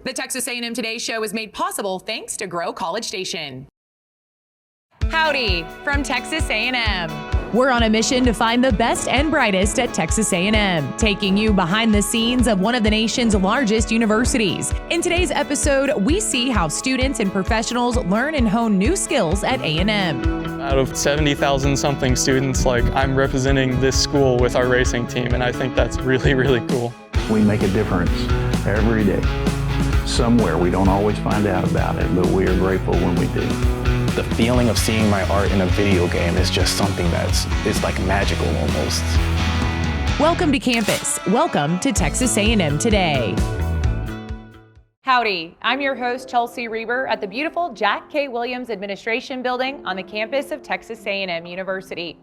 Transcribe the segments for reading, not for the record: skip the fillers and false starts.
The Texas A&M Today show is made possible thanks to Grow College Station. Howdy from Texas A&M. We're on a mission to find the best and brightest at Texas A&M, taking you behind the scenes of one of the nation's largest universities. In today's episode, we see how students and professionals learn and hone new skills at A&M. Out of 70,000 something students, I'm representing this school with our racing team, and I think that's really, really cool. We make a difference every day. Somewhere we don't always find out about it, but we are grateful when we do. The feeling of seeing my art in a video game is just something it's like magical almost. Welcome to campus. Welcome to Texas A&M Today. Howdy, I'm your host Chelsea Reber at the beautiful Jack K. Williams Administration Building on the campus of Texas A&M University.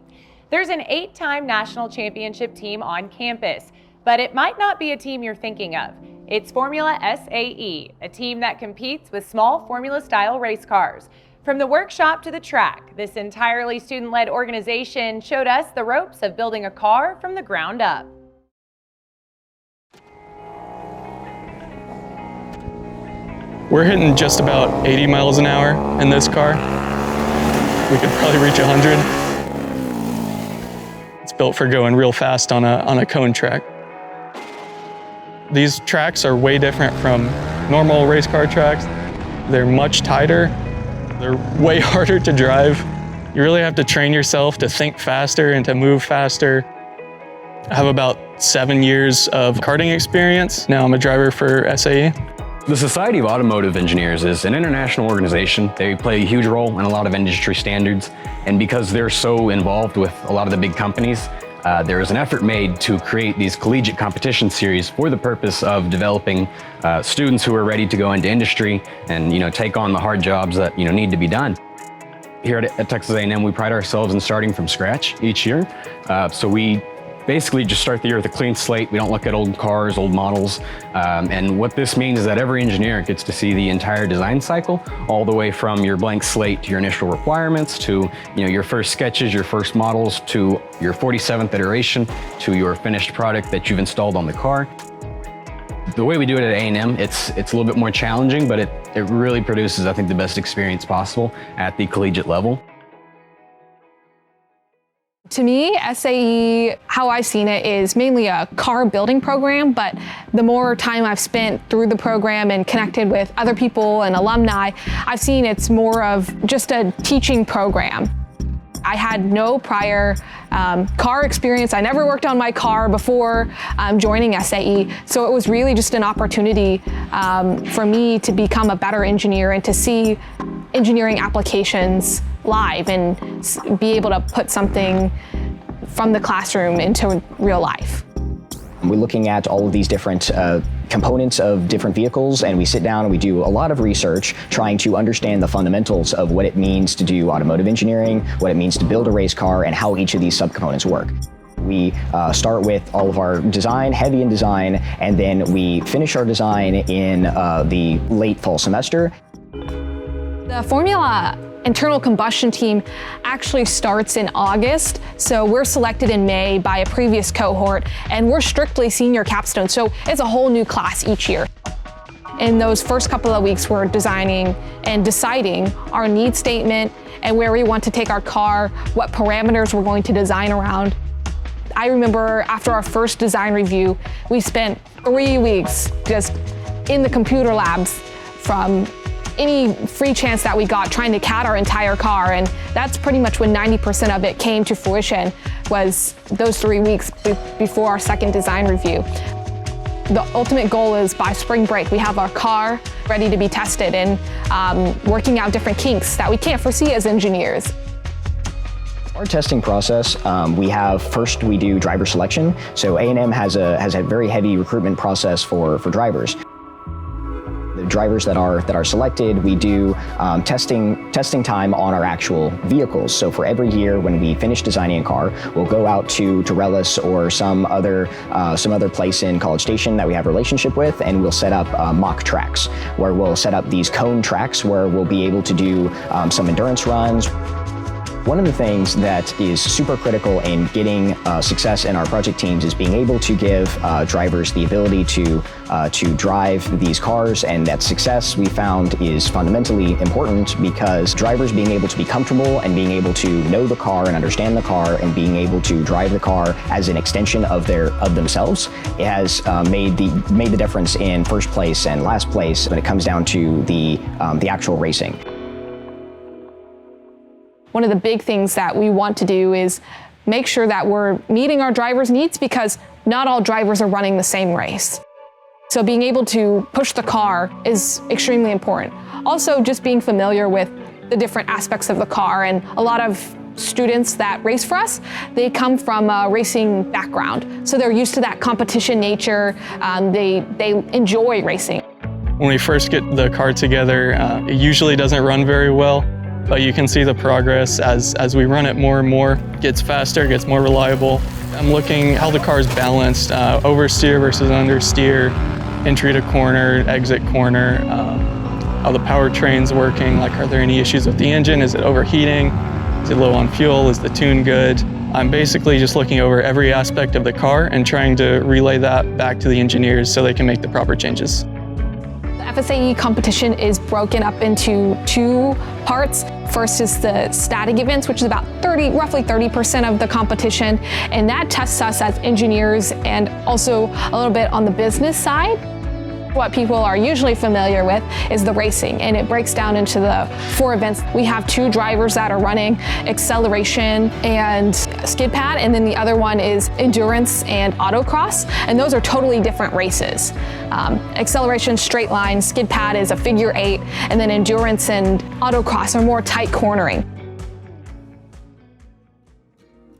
There's an 8-time national championship team on campus, but it might not be a team you're thinking of. It's Formula SAE, a team that competes with small formula-style race cars. From the workshop to the track, this entirely student-led organization showed us the ropes of building a car from the ground up. We're hitting just about 80 miles an hour in this car. We could probably reach 100. It's built for going real fast on a cone track. These tracks are way different from normal race car tracks. They're much tighter. They're way harder to drive. You really have to train yourself to think faster and to move faster. I have about 7 years of karting experience. Now I'm a driver for SAE. The Society of Automotive Engineers is an international organization. They play a huge role in a lot of industry standards, and because they're so involved with a lot of the big companies, there is an effort made to create these collegiate competition series for the purpose of developing students who are ready to go into industry and take on the hard jobs that need to be done. Here at Texas A&M, we pride ourselves in starting from scratch each year. So we basically just start the year with a clean slate. We don't look at old cars, old models. And what this means is that every engineer gets to see the entire design cycle, all the way from your blank slate to your initial requirements, to your first sketches, your first models, to your 47th iteration, to your finished product that you've installed on the car. The way we do it at A&M, it's a little bit more challenging, but it really produces, I think, the best experience possible at the collegiate level. To me, SAE, how I've seen it, is mainly a car building program, but the more time I've spent through the program and connected with other people and alumni, I've seen it's more of just a teaching program. I had no prior car experience. I never worked on my car before joining SAE, so it was really just an opportunity for me to become a better engineer and to see engineering applications live and be able to put something from the classroom into real life. We're looking at all of these different components of different vehicles, and we sit down and we do a lot of research trying to understand the fundamentals of what it means to do automotive engineering, what it means to build a race car, and how each of these subcomponents work. We start with all of our design, heavy in design, and then we finish our design in the late fall semester. The Formula internal combustion team actually starts in August, so we're selected in May by a previous cohort, and we're strictly senior capstone, so it's a whole new class each year. In those first couple of weeks, we're designing and deciding our need statement and where we want to take our car, what parameters we're going to design around. I remember after our first design review, we spent 3 weeks just in the computer labs from any free chance that we got trying to CAD our entire car, and that's pretty much when 90% of it came to fruition, was those 3 weeks before our second design review. The ultimate goal is by spring break, we have our car ready to be tested and working out different kinks that we can't foresee as engineers. Our testing process, first we do driver selection. So A&M has a very heavy recruitment process for drivers. The drivers that are selected, we do testing time on our actual vehicles. So for every year when we finish designing a car, we'll go out to Rellis or some other place in College Station that we have a relationship with, and we'll set up mock tracks, where we'll set up these cone tracks where we'll be able to do some endurance runs. One of the things that is super critical in getting success in our project teams is being able to give drivers the ability to drive these cars, and that success we found is fundamentally important because drivers being able to be comfortable and being able to know the car and understand the car and being able to drive the car as an extension of themselves, it has made the difference in first place and last place when it comes down to the actual racing. One of the big things that we want to do is make sure that we're meeting our drivers' needs because not all drivers are running the same race. So being able to push the car is extremely important. Also, just being familiar with the different aspects of the car, and a lot of students that race for us, they come from a racing background. So they're used to that competition nature, they enjoy racing. When we first get the car together, it usually doesn't run very well. But you can see the progress as we run it more and more. It gets faster, gets more reliable. I'm looking how the car's balanced, oversteer versus understeer, entry to corner, exit corner, how the powertrain's working, like are there any issues with the engine? Is it overheating? Is it low on fuel? Is the tune good? I'm basically just looking over every aspect of the car and trying to relay that back to the engineers so they can make the proper changes. The FSAE competition is broken up into two parts. First is the static events, which is about roughly 30% of the competition, and that tests us as engineers and also a little bit on the business side. What people are usually familiar with is the racing, and it breaks down into the 4 events. We have 2 drivers that are running acceleration and skid pad, and then the other one is endurance and autocross, and those are totally different races. Acceleration, straight line, skid pad is a figure 8, and then endurance and autocross are more tight cornering.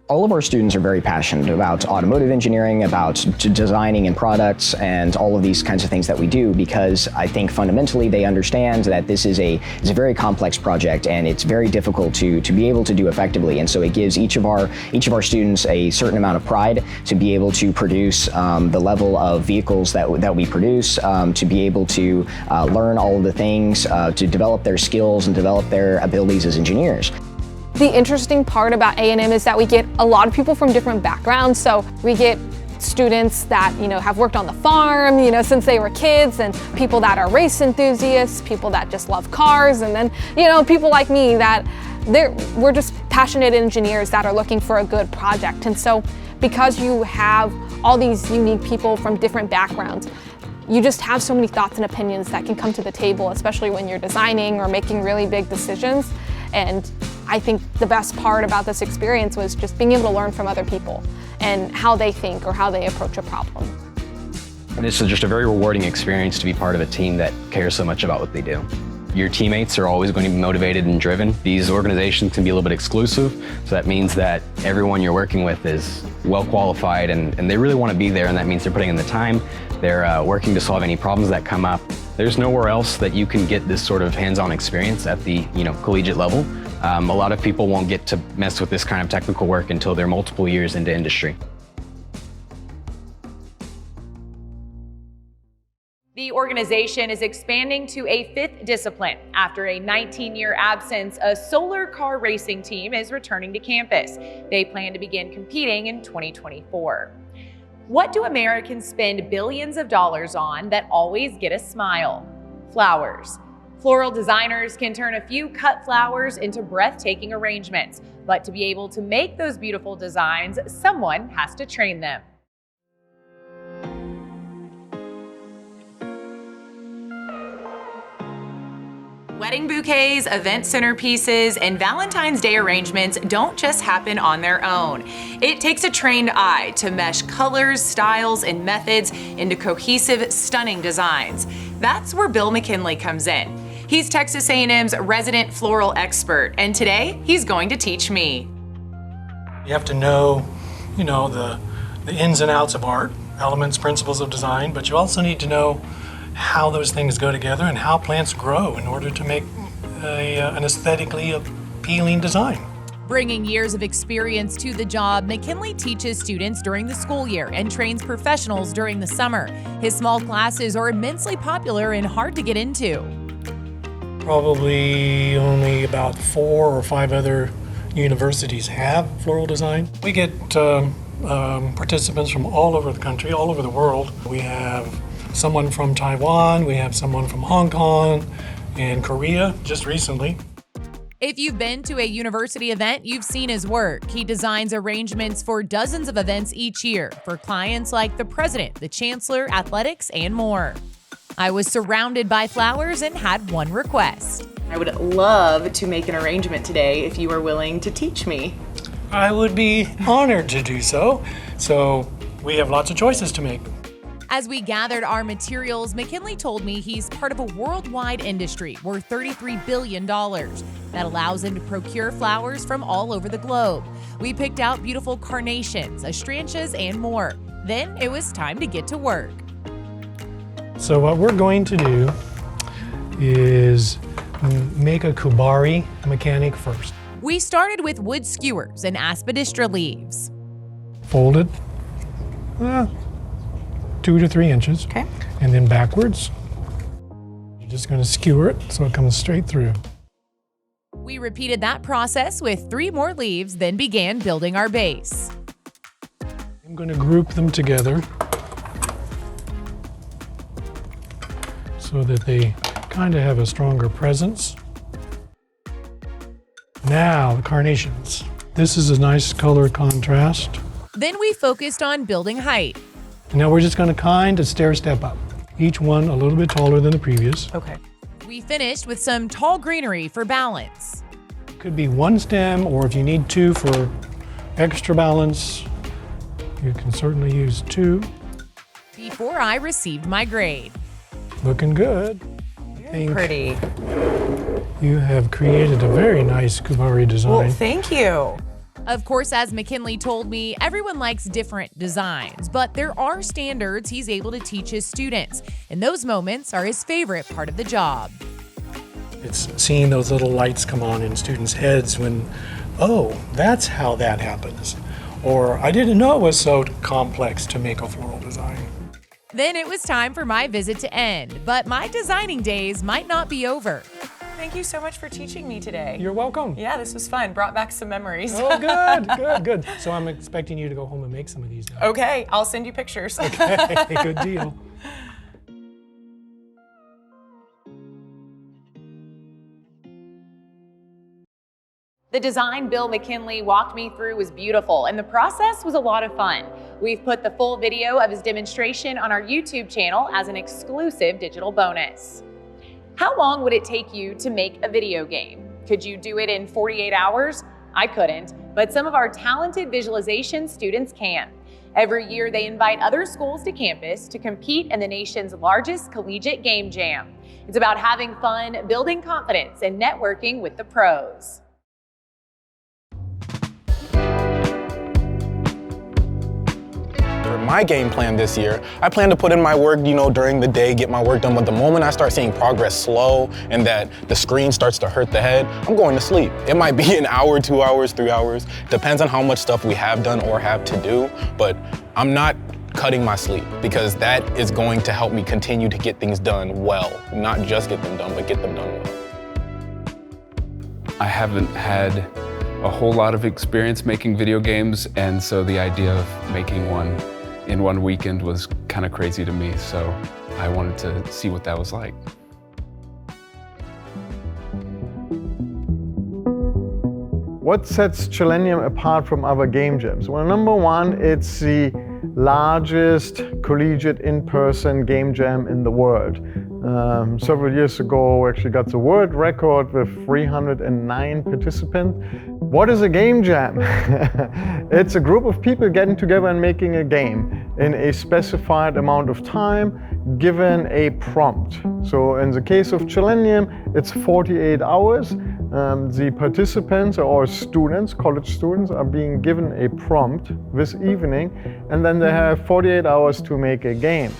All of our students are very passionate about automotive engineering, about designing and products, and all of these kinds of things that we do, because I think fundamentally they understand that this is a very complex project and it's very difficult to be able to do effectively. And so it gives each of our students a certain amount of pride to be able to produce the level of vehicles that we produce, to be able to learn all of the things, to develop their skills and develop their abilities as engineers. The interesting part about A&M is that we get a lot of people from different backgrounds. So we get students that, have worked on the farm, since they were kids, and people that are race enthusiasts, people that just love cars, and then, people like me that we're just passionate engineers that are looking for a good project. And so because you have all these unique people from different backgrounds, you just have so many thoughts and opinions that can come to the table, especially when you're designing or making really big decisions. And I think the best part about this experience was just being able to learn from other people and how they think or how they approach a problem. And it's just a very rewarding experience to be part of a team that cares so much about what they do. Your teammates are always going to be motivated and driven. These organizations can be a little bit exclusive, so that means that everyone you're working with is well qualified and they really want to be there, and that means they're putting in the time. They're working to solve any problems that come up. There's nowhere else that you can get this sort of hands-on experience at the collegiate level. A lot of people won't get to mess with this kind of technical work until they're multiple years into industry. The organization is expanding to a 5th discipline. After a 19-year absence, a solar car racing team is returning to campus. They plan to begin competing in 2024. What do Americans spend billions of dollars on that always get a smile? Flowers. Floral designers can turn a few cut flowers into breathtaking arrangements, but to be able to make those beautiful designs, someone has to train them. Wedding bouquets, event centerpieces, and Valentine's Day arrangements don't just happen on their own. It takes a trained eye to mesh colors, styles, and methods into cohesive, stunning designs. That's where Bill McKinley comes in. He's Texas A&M's resident floral expert, and today he's going to teach me. You have to know, the ins and outs of art, elements, principles of design, but you also need to know how those things go together and how plants grow in order to make an aesthetically appealing design. Bringing years of experience to the job, McKinley teaches students during the school year and trains professionals during the summer. His small classes are immensely popular and hard to get into. Probably only about 4 or 5 other universities have floral design. We get participants from all over the country, all over the world. We have someone from Taiwan, we have someone from Hong Kong and Korea just recently. If you've been to a university event, you've seen his work. He designs arrangements for dozens of events each year for clients like the president, the chancellor, athletics, and more. I was surrounded by flowers and had one request. I would love to make an arrangement today if you are willing to teach me. I would be honored to do so. So we have lots of choices to make. As we gathered our materials, McKinley told me he's part of a worldwide industry worth $33 billion that allows him to procure flowers from all over the globe. We picked out beautiful carnations, astrantias, and more. Then it was time to get to work. So what we're going to do is make a kubari mechanic first. We started with wood skewers and aspidistra leaves. Fold it 2 to 3 inches. Okay. And then backwards. You're just going to skewer it so it comes straight through. We repeated that process with 3 more leaves, then began building our base. I'm going to group them together so that they kind of have a stronger presence. Now, the carnations. This is a nice color contrast. Then we focused on building height. Now we're just going to kind of stair step up. Each one a little bit taller than the previous. Okay. We finished with some tall greenery for balance. Could be 1 stem, or if you need 2 for extra balance, you can certainly use 2. Before I received my grade. Looking good. I think Pretty. you have created a very nice kubari design. Well, thank you. Of course, as McKinley told me, everyone likes different designs, but there are standards he's able to teach his students, and those moments are his favorite part of the job. It's seeing those little lights come on in students' heads when, oh, that's how that happens. Or I didn't know it was so complex to make a floral design. Then it was time for my visit to end, but my designing days might not be over. Thank you so much for teaching me today. You're welcome. Yeah, this was fun. Brought back some memories. Oh, good, good, good. So I'm expecting you to go home and make some of these now. Okay, I'll send you pictures. Okay, good deal. The design Bill McKinley walked me through was beautiful, and the process was a lot of fun. We've put the full video of his demonstration on our YouTube channel as an exclusive digital bonus. How long would it take you to make a video game? Could you do it in 48 hours? I couldn't, but some of our talented visualization students can. Every year, they invite other schools to campus to compete in the nation's largest collegiate game jam. It's about having fun, building confidence, and networking with the pros. For my game plan this year, I plan to put in my work, during the day, get my work done, but the moment I start seeing progress slow and that the screen starts to hurt the head, I'm going to sleep. It might be an hour, 2 hours, 3 hours, depends on how much stuff we have done or have to do, but I'm not cutting my sleep because that is going to help me continue to get things done well, not just get them done, but get them done well. I haven't had a whole lot of experience making video games, and so the idea of making one in one weekend was kind of crazy to me, so I wanted to see what that was like. What sets Chillennium apart from other game jams? Well, number one, it's the largest collegiate in-person game jam in the world. Several years ago, we actually got the world record with 309 participants. What is a game jam? It's a group of people getting together and making a game in a specified amount of time, given a prompt. So in the case of Chillennium, it's 48 hours. The participants or students, college students, are being given a prompt this evening, and then they have 48 hours to make a game.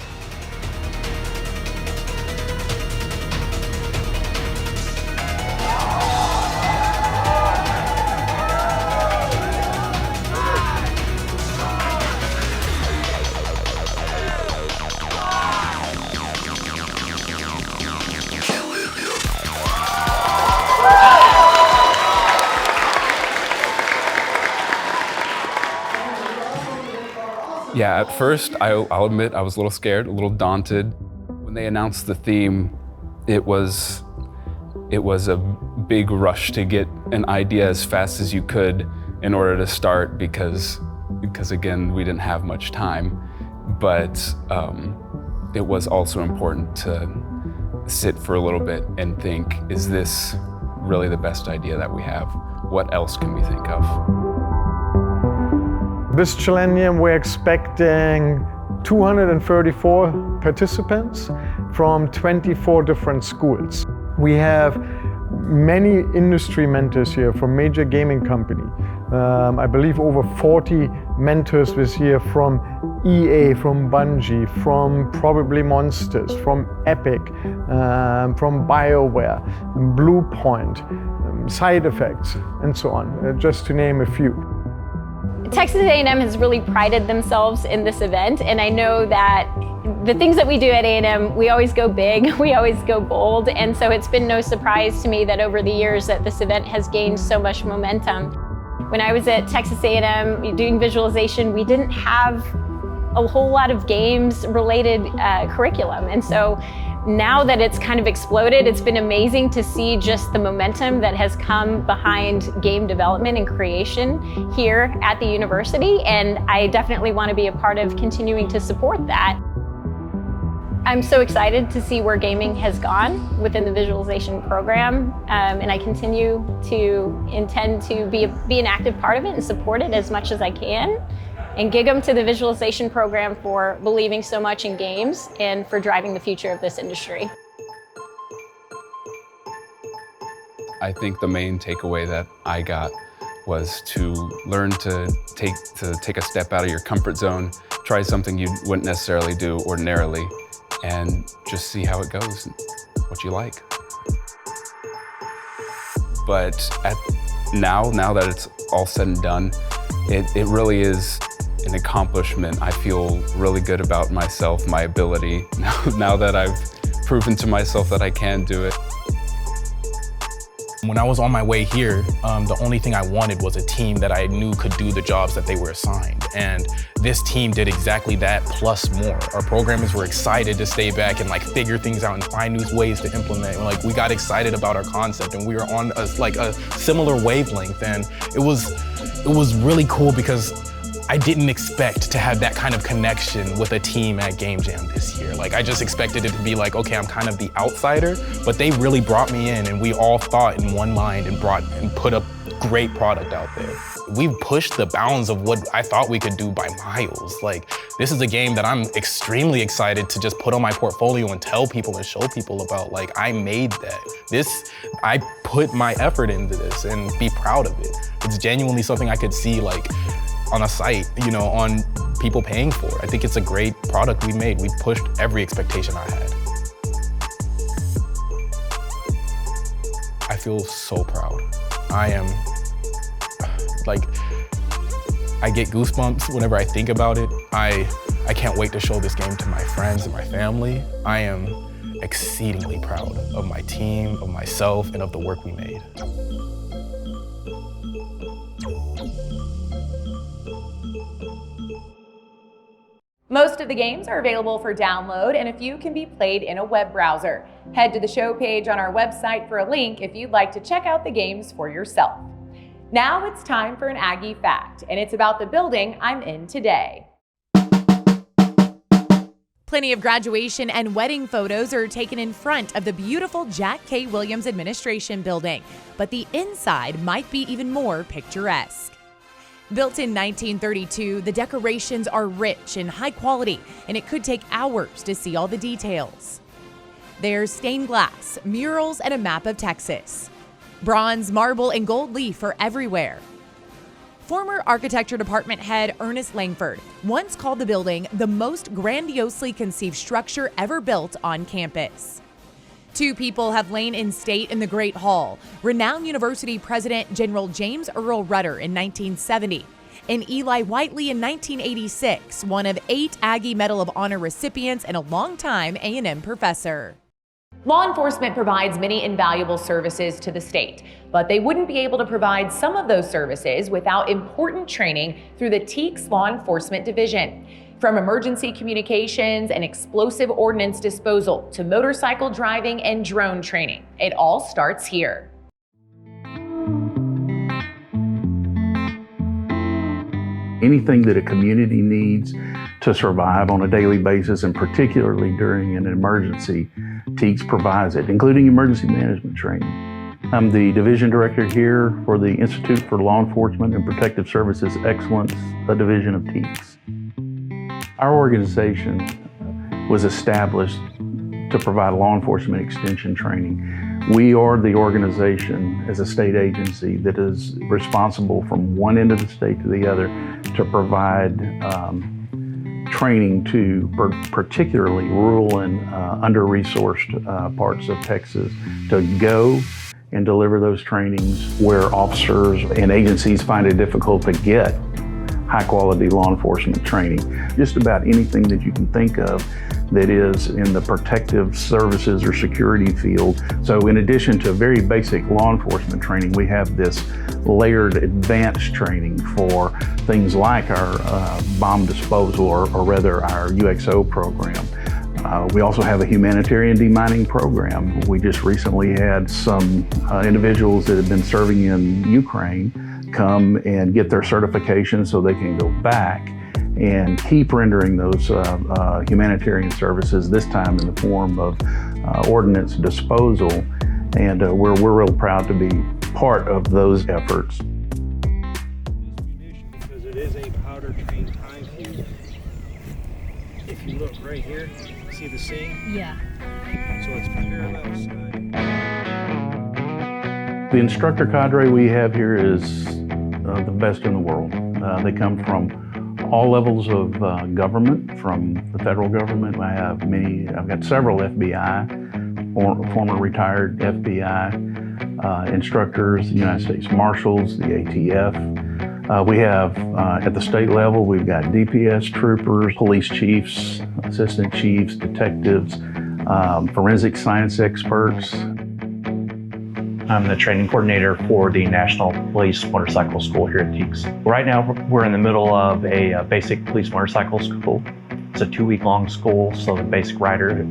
Yeah, at first, I'll admit, I was a little scared, a little daunted. When they announced the theme, it was a big rush to get an idea as fast as you could in order to start because again, we didn't have much time. But it was also important to sit for a little bit and think, is this really the best idea that we have? What else can we think of? This Millennium, we're expecting 234 participants from 24 different schools. We have many industry mentors here from major gaming company. I believe over 40 mentors this year from EA, from Bungie, from probably Monsters, from Epic, from BioWare, Bluepoint, Side Effects, and so on, just to name a few. Texas A&M has really prided themselves in this event, and I know that the things that we do at A&M, we always go big, we always go bold, and so it's been no surprise to me that over the years that this event has gained so much momentum. When I was at Texas A&M doing visualization, we didn't have a whole lot of games-related curriculum, and so now that it's kind of exploded, it's been amazing to see just the momentum that has come behind game development and creation here at the university, and I definitely want to be a part of continuing to support that. I'm so excited to see where gaming has gone within the visualization program, and I continue to intend to be an active part of it and support it as much as I can. And gig 'em to the visualization program for believing so much in games and for driving the future of this industry. I think the main takeaway that I got was to learn to take a step out of your comfort zone, try something you wouldn't necessarily do ordinarily, and just see how it goes and what you like. But now that it's all said and done, it really is an accomplishment. I feel really good about myself, my ability, now that I've proven to myself that I can do it. When I was on my way here, the only thing I wanted was a team that I knew could do the jobs that they were assigned. And this team did exactly that plus more. Our programmers were excited to stay back and figure things out and find new ways to implement. We got excited about our concept and we were on a similar wavelength, and it was really cool because I didn't expect to have that kind of connection with a team at Game Jam this year. I just expected it to be okay, I'm kind of the outsider, but they really brought me in and we all thought in one mind and put a great product out there. We've pushed the bounds of what I thought we could do by miles. This is a game that I'm extremely excited to just put on my portfolio and tell people and show people about. I made that. I put my effort into this and be proud of it. It's genuinely something I could see on a site, on people paying for it. I think it's a great product we made. We pushed every expectation I had. I feel so proud. I am, I get goosebumps whenever I think about it. I can't wait to show this game to my friends and my family. I am exceedingly proud of my team, of myself, and of the work we made. Most of the games are available for download, and a few can be played in a web browser. Head to the show page on our website for a link if you'd like to check out the games for yourself. Now it's time for an Aggie fact, and it's about the building I'm in today. Plenty of graduation and wedding photos are taken in front of the beautiful Jack K. Williams Administration Building, but the inside might be even more picturesque. Built in 1932, the decorations are rich and high quality, and it could take hours to see all the details. There's stained glass, murals, and a map of Texas. Bronze, marble, and gold leaf are everywhere. Former Architecture Department head Ernest Langford once called the building the most grandiosely conceived structure ever built on campus. Two people have lain in state in the Great Hall: renowned University President General James Earl Rudder in 1970, and Eli Whiteley in 1986, one of 8 Aggie Medal of Honor recipients and a longtime A&M professor. Law enforcement provides many invaluable services to the state, but they wouldn't be able to provide some of those services without important training through the TEEX Law Enforcement Division. From emergency communications and explosive ordnance disposal to motorcycle driving and drone training, it all starts here. Anything that a community needs to survive on a daily basis, and particularly during an emergency, TEEX provides it, including emergency management training. I'm the division director here for the Institute for Law Enforcement and Protective Services Excellence, a division of TEEX. Our organization was established to provide law enforcement extension training. We are the organization as a state agency that is responsible from one end of the state to the other to provide training to particularly rural and under-resourced parts of Texas to go and deliver those trainings where officers and agencies find it difficult to get high-quality law enforcement training. Just about anything that you can think of that is in the protective services or security field. So in addition to very basic law enforcement training, we have this layered advanced training for things like our bomb disposal, or rather our UXO program. We also have a humanitarian demining program. We just recently had some individuals that have been serving in Ukraine come and get their certification so they can go back and keep rendering those humanitarian services, this time in the form of ordnance disposal. And we're real proud to be part of those efforts. Because it is a powder train time fuse. If you look right here, see the seam? Yeah. So it's parallel side. The instructor cadre we have here is the best in the world. They come from all levels of government, from the federal government. I've got several FBI, former retired FBI instructors, the United States Marshals, the ATF. We have, at the state level, we've got DPS troopers, police chiefs, assistant chiefs, detectives, forensic science experts. I'm the training coordinator for the National Police Motorcycle School here at TEEX. Right now, we're in the middle of a basic police motorcycle school. It's a 2-week-long school, so the basic riders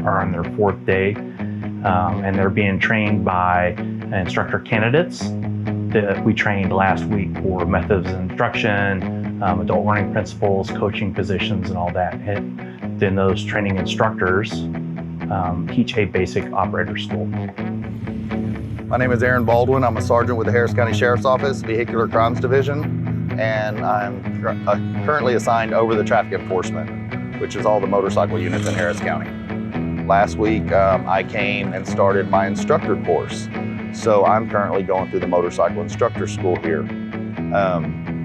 are on their 4th day, and they're being trained by instructor candidates that we trained last week for methods of instruction, adult learning principles, coaching positions, and all that. And then those training instructors teach a basic operator school. My name is Aaron Baldwin. I'm a sergeant with the Harris County Sheriff's Office, Vehicular Crimes Division, and I'm currently assigned over the traffic enforcement, which is all the motorcycle units in Harris County. Last week, I came and started my instructor course. So I'm currently going through the motorcycle instructor school here,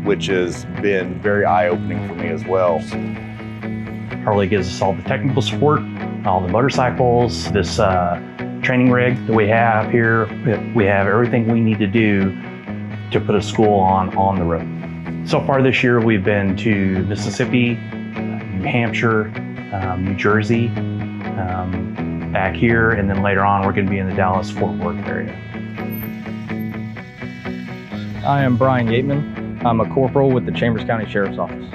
which has been very eye-opening for me as well. Harley gives us all the technical support, all the motorcycles, this training rig that we have here. We have everything we need to do to put a school on the road. So far this year, we've been to Mississippi, New Hampshire, New Jersey, back here, and then later on, we're going to be in the Dallas-Fort Worth area. I am Brian Yateman. I'm a corporal with the Chambers County Sheriff's Office.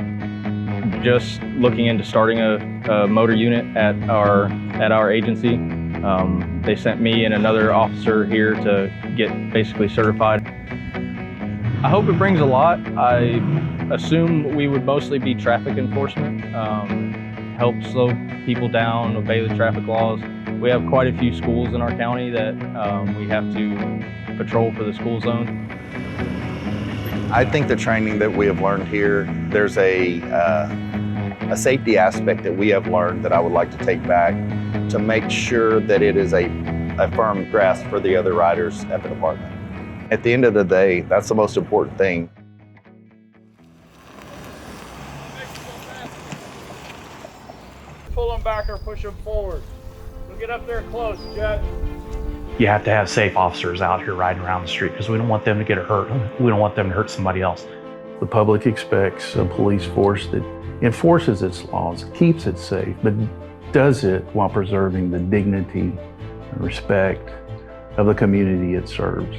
Just looking into starting a motor unit at our agency. They sent me and another officer here to get basically certified. I hope it brings a lot. I assume we would mostly be traffic enforcement, help slow people down, obey the traffic laws. We have quite a few schools in our county that we have to patrol for the school zone. I think the training that we have learned here, there's a safety aspect that we have learned that I would like to take back to make sure that it is a firm grasp for the other riders at the department. At the end of the day, that's the most important thing. Pull them back or push them forward. We'll get up there close, Jet. You have to have safe officers out here riding around the street because we don't want them to get hurt. We don't want them to hurt somebody else. The public expects a police force that enforces its laws, keeps it safe, but does it while preserving the dignity and respect of the community it serves.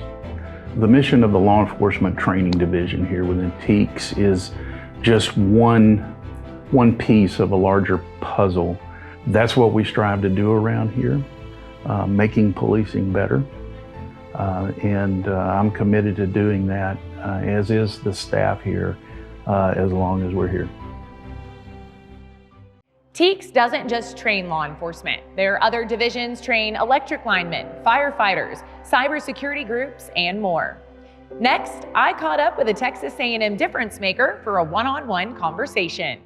The mission of the Law Enforcement Training Division here within TEEX is just one one piece of a larger puzzle. That's what we strive to do around here, making policing better. And I'm committed to doing that, as is the staff here, as long as we're here. TEEX doesn't just train law enforcement. Their other divisions train electric linemen, firefighters, cybersecurity groups, and more. Next, I caught up with a Texas A&M difference maker for a one-on-one conversation.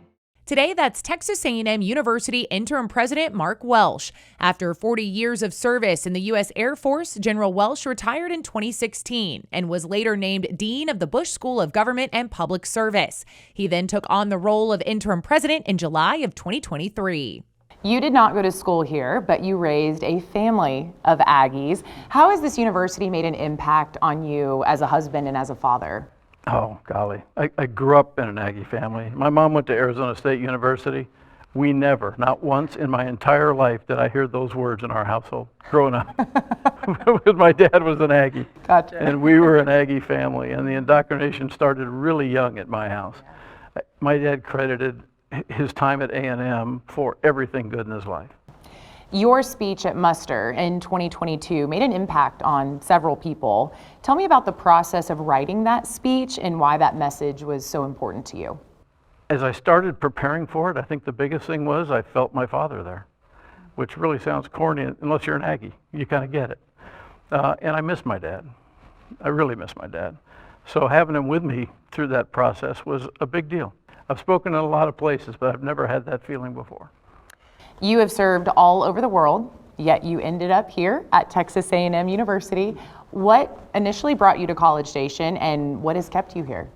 Today, that's Texas A&M University Interim President Mark Welsh. After 40 years of service in the U.S. Air Force, General Welsh retired in 2016 and was later named Dean of the Bush School of Government and Public Service. He then took on the role of Interim President in July of 2023. You did not go to school here, but you raised a family of Aggies. How has this university made an impact on you as a husband and as a father? Oh, golly. I grew up in an Aggie family. My mom went to Arizona State University. We never, not once in my entire life, did I hear those words in our household growing up. Because my dad was an Aggie. Gotcha. And we were an Aggie family, and the indoctrination started really young at my house. My dad credited his time at A&M for everything good in his life. Your speech at Muster in 2022 made an impact on several people. Tell me about the process of writing that speech and why that message was so important to you. As I started preparing for it, I think the biggest thing was I felt my father there, which really sounds corny unless you're an Aggie. You kind of get it. And I miss my dad. I really miss my dad. So having him with me through that process was a big deal. I've spoken in a lot of places, but I've never had that feeling before. You have served all over the world, yet you ended up here at Texas A&M University. What initially brought you to College Station, and what has kept you here?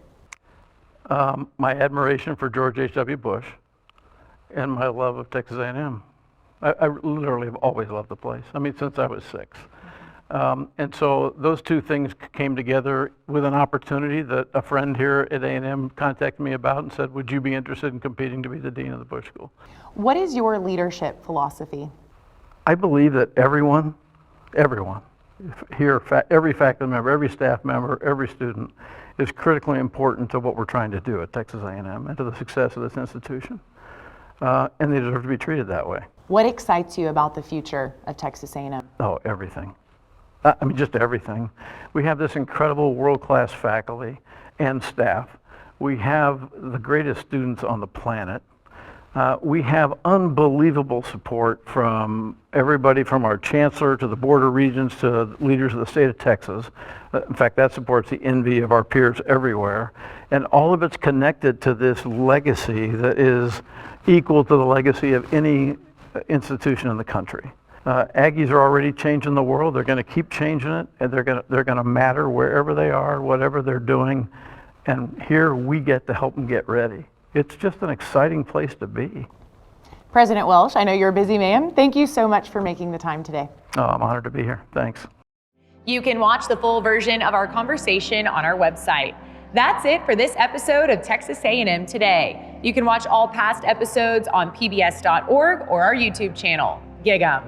My admiration for George H.W. Bush and my love of Texas A&M. I literally have always loved the place. I mean, since I was 6. And so those two things came together with an opportunity that a friend here at A&M contacted me about and said, would you be interested in competing to be the Dean of the Bush School? What is your leadership philosophy? I believe that everyone here, every faculty member, every staff member, every student is critically important to what we're trying to do at Texas A&M and to the success of this institution. And they deserve to be treated that way. What excites you about the future of Texas A&M? Oh, everything. I mean, just everything. We have this incredible world-class faculty and staff. We have the greatest students on the planet. We have unbelievable support from everybody from our chancellor to the Board of Regents to leaders of the state of Texas. In fact, that supports the envy of our peers everywhere. And all of it's connected to this legacy that is equal to the legacy of any institution in the country. Aggies are already changing the world. They're going to keep changing it, and they're going to matter wherever they are, whatever they're doing. And here we get to help them get ready. It's just an exciting place to be. President Welsh, I know you're a busy man. Thank you so much for making the time today. Oh, I'm honored to be here. Thanks. You can watch the full version of our conversation on our website. That's it for this episode of Texas A&M Today. You can watch all past episodes on pbs.org or our YouTube channel. Gig 'em.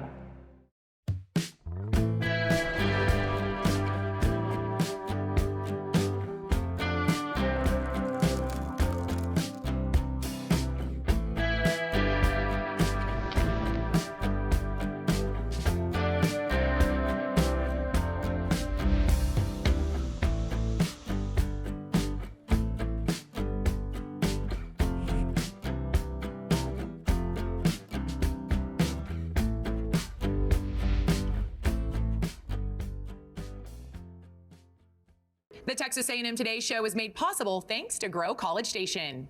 The Texas A&M Today show is made possible thanks to Grow College Station.